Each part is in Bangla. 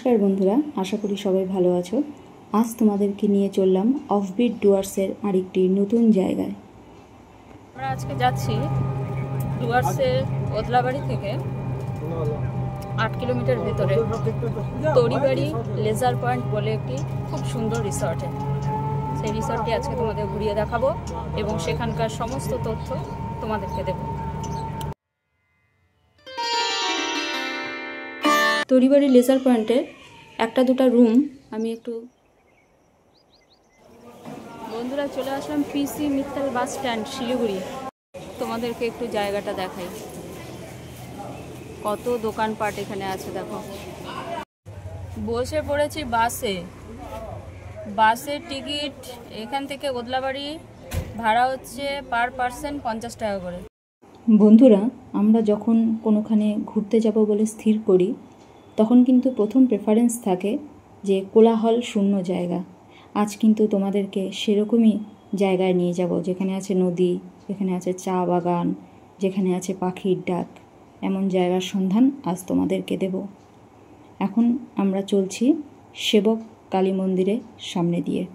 নমস্কার বন্ধুরা, আশা করি সবাই ভালো আছো। আজ তোমাদেরকে নিয়ে চললাম অফবিট ডুয়ার্সের আরেকটি নতুন জায়গায়। আমরা আজকে যাচ্ছি ডুয়ার্সের ওদলাবাড়ি থেকে 8 কিলোমিটার ভেতরে তরিবাড়ি লেজার পয়েন্ট বলে একটি খুব সুন্দর রিসর্টে। সেই রিসর্টটি আজকে তোমাদের ঘুরিয়ে দেখাবো এবং সেখানকার সমস্ত তথ্য তোমাদেরকে দেব। তরিবাড়ি লেজার পয়েন্টের একটা দুটা রুম আমি একটু বন্ধুরা চলে আসলাম পিসি মিত্তাল বাস স্ট্যান্ড শিলিগুড়ি। তোমাদেরকে একটু জায়গাটা দেখাই, কত দোকানপাট এখানে আছে দেখো। বসে পড়েছি বাসের টিকিট এখান থেকে ওদলাবাড়ি ভাড়া হচ্ছে পার পার্সন 50 টাকা করে। বন্ধুরা, আমরা যখন কোনোখানে ঘুরতে যাব বলে স্থির করি তখন কিন্তু প্রথম প্রেফারেন্স থাকে যে কোলাহল শূন্য জায়গা। আজ কিন্তু তোমাদেরকে সেরকমই জায়গায় নিয়ে যাব, যেখানে আছে নদী, যেখানে আছে চা বাগান, যেখানে আছে পাখির ডাক। এমন জায়গার সন্ধান আজ তোমাদেরকে দেব। এখন আমরা চলছি সেবক কালী মন্দিরের সামনে দিয়ে।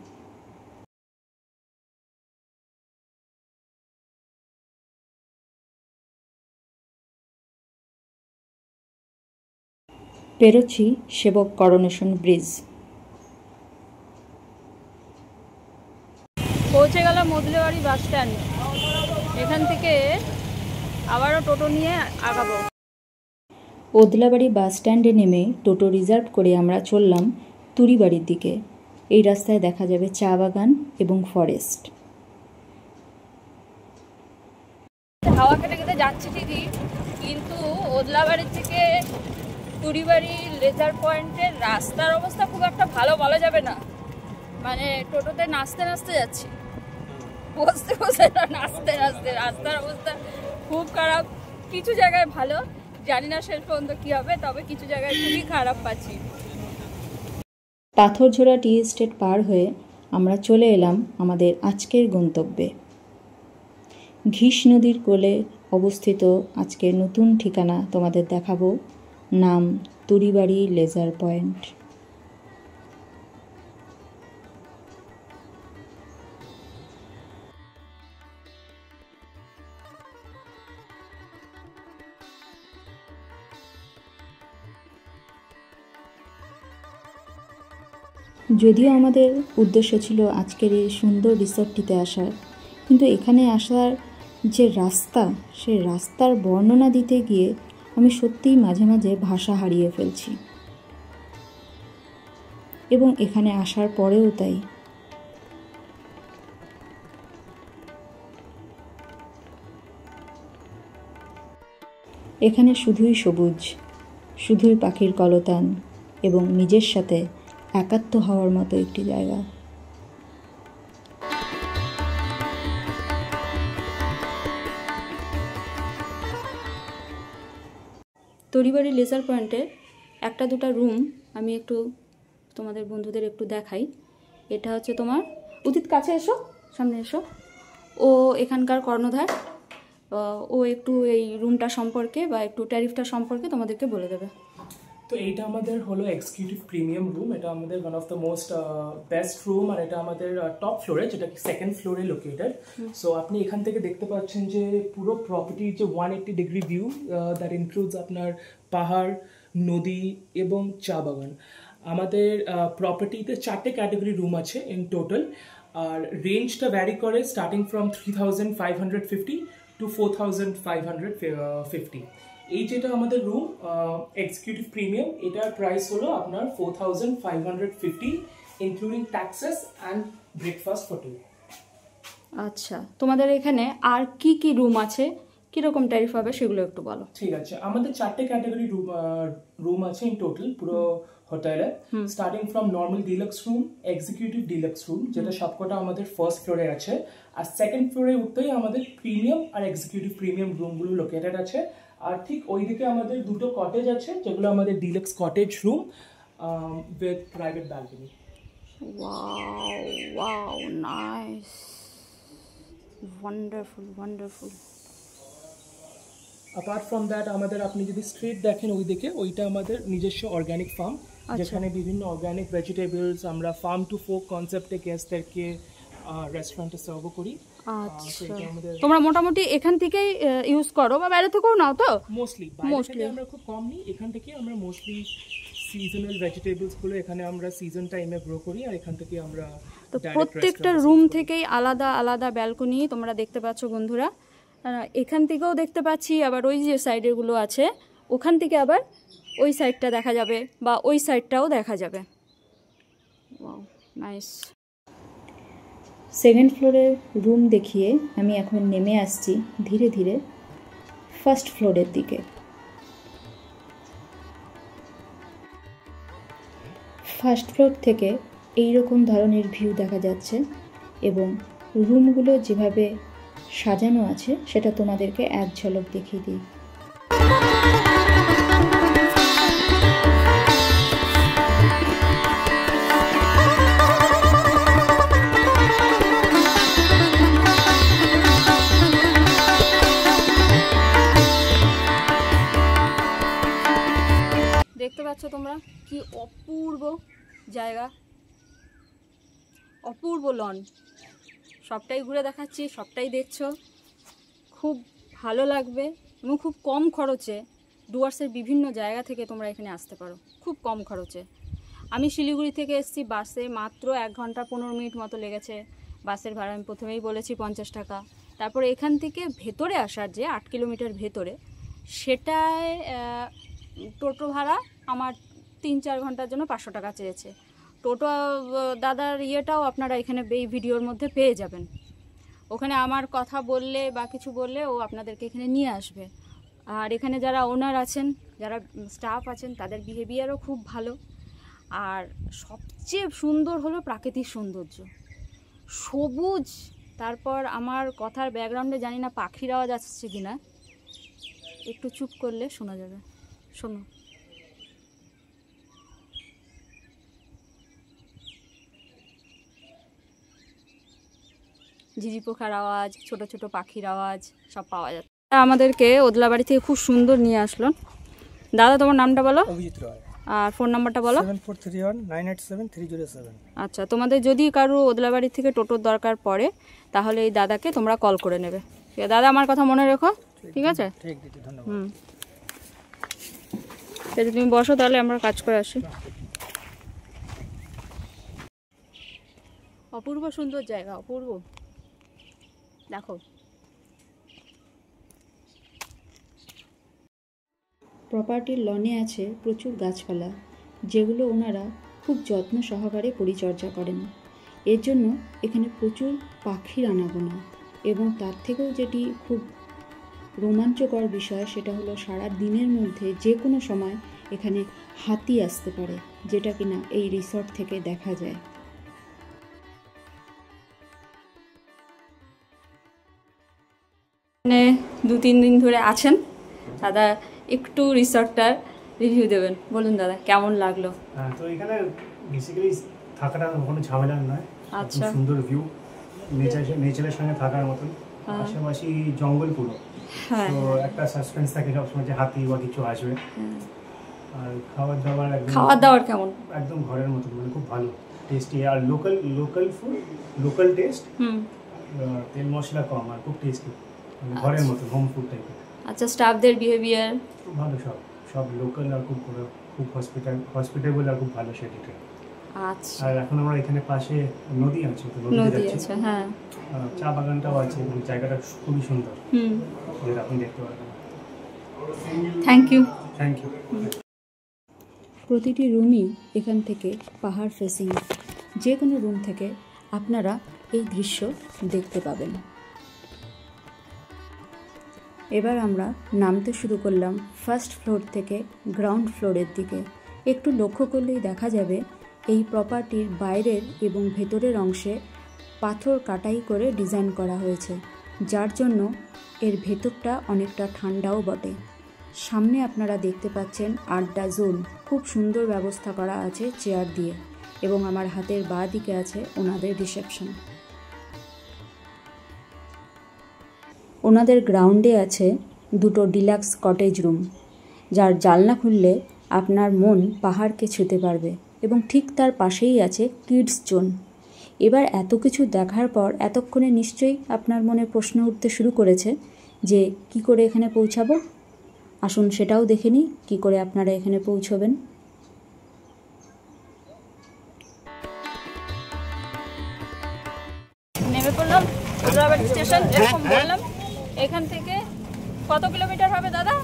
পেরোচ্ছি সেবক করোনেশন ব্রিজ। পৌঁছে গেলাম ওদলাবাড়ি বাস স্ট্যান্ড। এখান থেকে আবারও টোটো নিয়ে আগাবো। ওদলাবাড়ি বাস স্ট্যান্ডে নেমে টোটো রিজার্ভ করে আমরা চললাম তুরিবাড়ির দিকে। এই রাস্তায় দেখা যাবে চা বাগান এবং ফরেস্ট। হাওয়া খেতে খেতে যাচ্ছি ঠিকই, কিন্তু ওদলাবাড়ির থেকে তুরিবাড়ি লেজার পয়েন্টের রাস্তার অবস্থা খুব একটা ভালো বলা যাবে না। মানে টোটোতে নাচতে নাচতে যাচ্ছি, বসতে বসে নাচতে নাচতে। রাস্তার অবস্থা খুব খারাপ, কিছু জায়গায় ভালো, জানি না শেষ পর্যন্ত কী হবে, তবে কিছু জায়গায় খুবই খারাপ পাচ্ছি। পাথরঝোড়া টি এস্টেট পার হয়ে আমরা চলে এলাম আমাদের আজকের গন্তব্যে। ঘিস নদীর কোলে অবস্থিত আজকের নতুন ঠিকানা তোমাদের দেখাবো, নাম তুরিবাড়ি লেজার পয়েন্ট। যদিও আমাদের উদ্দেশ্য ছিল আজকের এই সুন্দর রিসর্টটিতে আসার, কিন্তু এখানে আসার যে রাস্তা, সে রাস্তার বর্ণনা দিতে গিয়ে আমি সত্যিই মাঝে মাঝে ভাষা হারিয়ে ফেলছি, এবং এখানে আসার পরেও তাই। এখানে শুধুই সবুজ, শুধুই পাখির কলতান এবং নিজের সাথে একাত্ম হওয়ার মতো একটি জায়গা। তরিবাড়ি লেজার পয়েন্টে একটা দুটা রুম আমি একটু তোমাদের বন্ধুদের একটু দেখাই। এটা হচ্ছে তোমার উদিত, কাছে এসো, সামনে এসো। ও এখানকার কর্ণধার, ও একটু এই রুমটা সম্পর্কে বা একটু ট্যারিফটা সম্পর্কে তোমাদেরকে বলে দেবে। তো এইটা আমাদের হলো এক্সিকিউটিভ প্রিমিয়াম রুম। এটা আমাদের one of the most best room, আর এটা আমাদের টপ ফ্লোরে, যেটা সেকেন্ড ফ্লোরে লোকেটেড। সো আপনি এখান থেকে দেখতে পাচ্ছেন যে পুরো প্রপার্টির যে 180 ডিগ্রি ভিউ, দ্যাট ইনক্লুডস আপনার পাহাড়, নদী এবং চা বাগান। আমাদের প্রপার্টিতে 4টে ক্যাটাগরি রুম আছে ইন টোটাল, আর রেঞ্জটা ভ্যারি করে স্টার্টিং ফ্রম 3550 টু 4550। এই যেটা আমাদের রুম এক্সিকিউটিভ প্রিমিয়াম, এটার প্রাইস হলো আপনার 4550 including taxes and breakfast for two. আচ্ছা, তোমাদের এখানে আর কি কি রুম আছে, কিরকম ট্যারিফ হবে সেগুলো একটু বলো। ঠিক আছে, আমাদের 4টে ক্যাটাগরি রুম আছে ইন টোটাল পুরো হোটেলে, starting from normal deluxe room, executive deluxe room, যেটা সবকটা আমাদের ফার্স্ট ফ্লোরে আছে, আর সেকেন্ড ফ্লোরে উঠতেই আমাদের প্রিমিয়াম আর এক্সিকিউটিভ প্রিমিয়াম রুমগুলো লোকেটেড আছে। আর ঠিক ওইদিকে আমাদের দুটো কটেজ আছে, যেগুলো আমাদের deluxe cottage room with private balcony. Wow wow, nice, wonderful wonderful. Apart from that আমাদের আপনি যদি স্ট্রিট দেখেন ওই দিকে, ওইটা আমাদের নিজস্ব অর্গ্যানিক ফার্ম, যেখানে বিভিন্ন অর্গানিক ভেজিটেবলস আমরা ফার্ম টু ফোক কনসেপ্টে গেস্টদেরকে রেস্টুরেন্টে সার্ভ করি। তোমরা মোটামুটি এখান থেকেই ইউজ করো বা বাইরে থেকেও নাও? তো মোস্টলি আমরা খুব কম নিই, এখান থেকে আমরা মোস্টলি সিজনাল ভেজিটেবলসগুলো এখানে আমরা সিজন টাইমে গ্রো করি, আর এখান থেকে আমরা তো প্রত্যেকটা রুম থেকেই আলাদা আলাদা ব্যালকনি তোমরা দেখতে পাচ্ছ বন্ধুরা। এখান থেকেও দেখতে পাচ্ছি, আবার ওই যে সাইডেরগুলো আছে ওখান থেকে আবার ওই সাইডটা দেখা যাবে বা ওই সাইডটাও দেখা যাবে। Wow, nice. সেকেন্ড ফ্লোরের রুম দেখিয়ে আমি এখন নেমে আসছি ধীরে ধীরে ফার্স্ট ফ্লোরের দিকে। ফার্স্ট ফ্লোর থেকে এই রকম ধরনের ভিউ দেখা যাচ্ছে এবং রুমগুলো যেভাবে সাজানো আছে সেটা তোমাদেরকে এক ঝলক দেখিয়ে দিই। দেখতে পাচ্ছ তোমরা কি অপূর্ব জায়গা, অপূর্ব লন। সবটাই ঘুরে দেখাচ্ছি, সবটাই দেখছো, খুব ভালো লাগবে এবং খুব কম খরচে ডুয়ার্সের বিভিন্ন জায়গা থেকে তোমরা এখানে আসতে পারো খুব কম খরচে। আমি শিলিগুড়ি থেকে এসেছি বাসে, মাত্র 1 ঘন্টা 15 মিনিট মতো লেগেছে। বাসের ভাড়া আমি প্রথমেই বলেছি 50 টাকা। তারপরে এখান থেকে ভেতরে আসার যে 8 কিলোমিটার ভেতরে, সেটায় টোটো ভাড়া আমার 3-4 ঘন্টার জন্য 500 টাকা চেয়েছে। টোটো দাদার ইয়েটাও আপনারা এখানে এই ভিডিওর মধ্যে পেয়ে যাবেন। ওখানে আমার কথা বললে বা কিছু বললে ও আপনাদেরকে এখানে নিয়ে আসবে। আর এখানে যারা ওনার আছেন, যারা স্টাফ আছেন, তাদের বিহেভিয়ারও খুব ভালো। আর সবচেয়ে সুন্দর হলো প্রাকৃতিক সৌন্দর্য, সবুজ। তারপর আমার কথার ব্যাকগ্রাউন্ডে জানি না পাখির আওয়াজ আসছে কিনা, একটু চুপ করলে শোনা যাবে। শোনো, ঝিঝি পোকার আওয়াজ, ছোট ছোট পাখির আওয়াজ সব পাওয়া যাচ্ছে। আমাদেরকে ওদলাবাড়ি থেকে খুব সুন্দর নিয়ে আসলো। দাদা তোমার নামটা বলো। অভিজিৎ রয়। আর ফোন নাম্বারটা বলো। 7431987307। আচ্ছা, তোমাদের যদি কারো ওদলাবাড়ি থেকে টোটোর দরকার পড়ে তাহলে এই দাদাকে তোমরা কল করে নেবে। ঠিক আছে দাদা, আমার কথা মনে রেখো, ঠিক আছে? ঠিক দিদি, ধন্যবাদ। যদি তুমি বসো তাহলে আমরা কাজ করে আসি। অপূর্ব সুন্দর জায়গা, অপূর্ব। দেখো, প্রপার্টির লনে আছে প্রচুর গাছপালা, যেগুলো ওনারা খুব যত্ন সহকারে পরিচর্যা করেন। এর জন্য এখানে প্রচুর পাখির আনাগোনা, এবং তার থেকেও যেটি খুব রোমাঞ্চকর বিষয় সেটা হলো সারা দিনের মধ্যে যে কোনো সময় এখানে হাতি আসতে পারে, যেটা কিনা এই রিসর্ট থেকে দেখা যায়। মানে 2-3 দিন ধরে আছেন দাদা, একটু রিসর্টটার রিভিউ দেবেন। বলুন দাদা, কেমন লাগলো? তো এখানে বেসিক্যালি থাকাটা কোনো ঝামেলা নয়। আচ্ছা, সুন্দর ভিউ, নেচারের সঙ্গে থাকার মতন। পাশাপাশি জঙ্গল পুরো, তো একটা সাসপেন্স থাকে সবসময় যে হাতি বা কিছু আসবে। আর খাওয়ার দাওয়ার কেমন? একদম ঘরের মতন, মানে খুব ভালো, টেস্টি। আর লোকাল ফুড, লোকাল টেস্ট, তেল মশলা কম আর খুব টেস্টি, মানে ঘরের মতো, হোম ফুড টাইপের। আচ্ছা, স্টাফদের বিহেভিয়ার খুব ভালো, সব লোকাল আর খুব হসপিটেবল আর খুব ভালো সেটিতে। আচ্ছা, আর এখন আমরা এখানে পাশে নদী আছে, তো নদী আছে, হ্যাঁ, চা বাগানটাও আছে, এবং জায়গাটা খুবই সুন্দর, যেটা আপনি দেখতে পারবেন। Thank you. প্রতিটি রুমই এখান থেকে পাহাড় ফেসিং, যে কোনো রুম থেকে আপনারা এই দৃশ্য দেখতে পাবেন। এবার আমরা নামতে শুরু করলাম ফার্স্ট ফ্লোর থেকে গ্রাউন্ড ফ্লোরের দিকে। একটু লক্ষ্য করলেই দেখা যাবে এই প্রপার্টির বাইরের এবং ভেতরের অংশে পাথর কাটাই করে ডিজাইন করা হয়েছে, যার জন্য এর ভেতরটা অনেকটা ঠান্ডাও বটে। সামনে আপনারা দেখতে পাচ্ছেন আড্ডা জোন, খুব সুন্দর ব্যবস্থা করা আছে চেয়ার দিয়ে, এবং আমার হাতের বাঁ দিকে আছে ওনাদের রিসেপশন। ওনাদের গ্রাউন্ডে আছে 2টো ডিলাক্স কটেজ রুম, যার জানলা খুললে আপনার মন পাহাড়কে ছুঁতে পারবে এবং ঠিক তার পাশেই আছে কিডস জোন। এবার এত কিছু দেখার পর এতক্ষণে নিশ্চয়ই আপনার মনে প্রশ্ন উঠতে শুরু করেছে যে কি করে এখানে পৌঁছাবো। আসুন সেটাও দেখে নিই কী করে আপনারা এখানে পৌঁছবেন। নেমে পড়লাম ওদলাবাড়ি স্টেশন। যেরকম বললাম এখান থেকে কত কিলোমিটার হবে দাদা?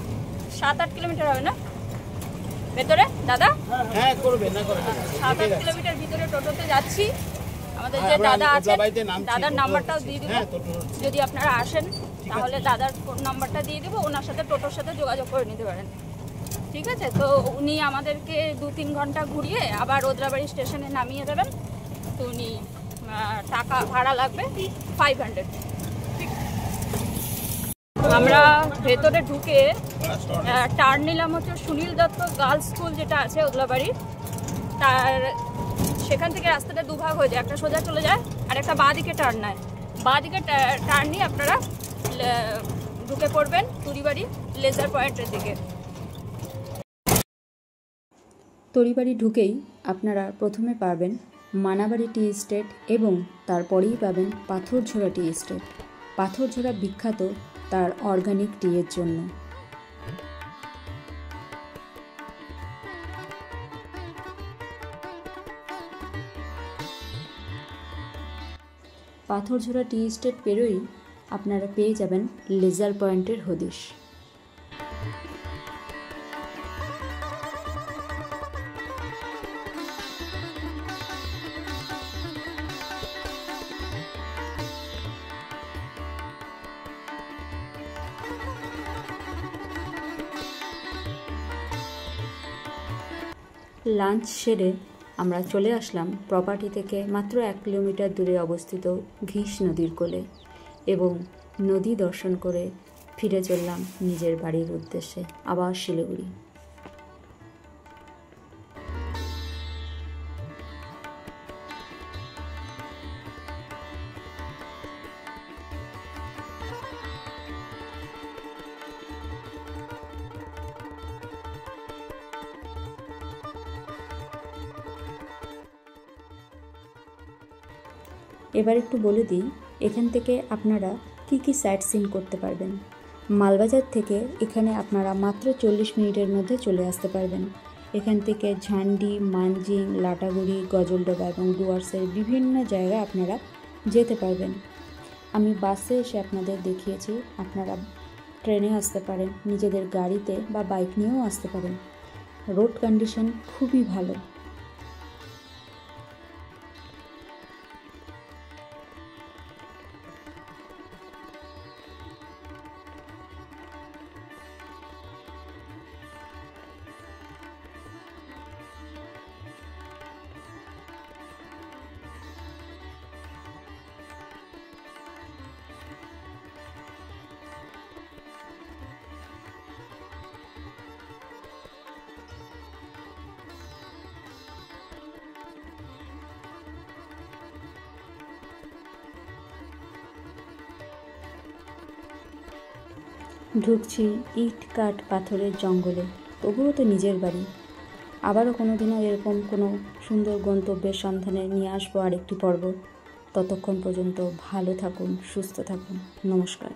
7-8 কিলোমিটার হবে না ভেতরে দাদা? হ্যাঁ করবে না করবে 7-8 কিলোমিটার ভিতরে টোটোতে যাচ্ছি। আমাদের যে দাদা আছে দাদার নাম্বারটাও দিয়ে দিব, যদি আপনারা আসেন তাহলে দাদার ফোন নাম্বারটা দিয়ে দিব, ওনার সাথে টোটোর সাথে যোগাযোগ করে নিতে পারেন। ঠিক আছে, তো উনি আমাদেরকে 2-3 ঘন্টা ঘুরিয়ে আবার ওদলাবাড়ি স্টেশনে নামিয়ে দেবেন। তো উনি টাকা ভাড়া লাগবে 500। আমরা ভেতরে ঢুকে টার্ন নিলাম হচ্ছে সুনীল দত্ত গার্লস স্কুল যেটা আছে ওদলাবাড়ির, তার সেখান থেকে রাস্তাটা দুভাগ হয়ে যায়, একটা সোজা চলে যায় আর একটা বাঁ দিকে টার্ন নেয়। বাঁ দিকে টার্ন নিয়ে আপনারা ঢুকে পড়বেন তরিবাড়ি লেজার পয়েন্টের দিকে। তরিবাড়ি ঢুকেই আপনারা প্রথমে পাবেন মানাবাড়ি টি এস্টেট এবং তারপরেই পাবেন পাথরঝোড়া টি এস্টেট। পাথরঝোড়া বিখ্যাত তার অর্গানিক টি এর জন্য। পাথরঝোড়া টি এস্টেট পেরোই আপনারা পেয়ে যাবেন লেজার পয়েন্টের হদিশ। লাঞ্চ সেরে আমরা চলে আসলাম প্রপার্টি থেকে মাত্র 1 কিলোমিটার দূরে অবস্থিত ঘিস নদীর কোলে এবং নদী দর্শন করে ফিরে চললাম নিজের বাড়ির উদ্দেশ্যে, আবার শিলিগুড়ি। এবার একটু বলে দিই এখান থেকে আপনারা কি কি সাইট সিন করতে পারবেন। মালবাজার থেকে এখানে আপনারা মাত্র 40 মিনিটের মধ্যে চলে আসতে পারবেন। এখান থেকে ঝান্ডি, মানজিং, লাটাগুড়ি, গজলডোবা এবং ডুয়ার্সের বিভিন্ন জায়গায় আপনারা যেতে পারবেন। আমি বাসে এসে আপনাদের দেখিয়েছি, আপনারা ট্রেনে আসতে পারেন, নিজেদের গাড়িতে বা বাইক নিয়েও আসতে পারেন। রোড কন্ডিশন খুবই ভালো। ঢুকছি ইট কাঠ পাথরের জঙ্গলে, তবুও তো নিজের বাড়ি। আবারও কোনো দিনও এরকম কোনো সুন্দর গন্তব্যের সন্ধানে নিয়ে আসবো আরেকটি পর্ব। ততক্ষণ পর্যন্ত ভালো থাকুন, সুস্থ থাকুন। নমস্কার।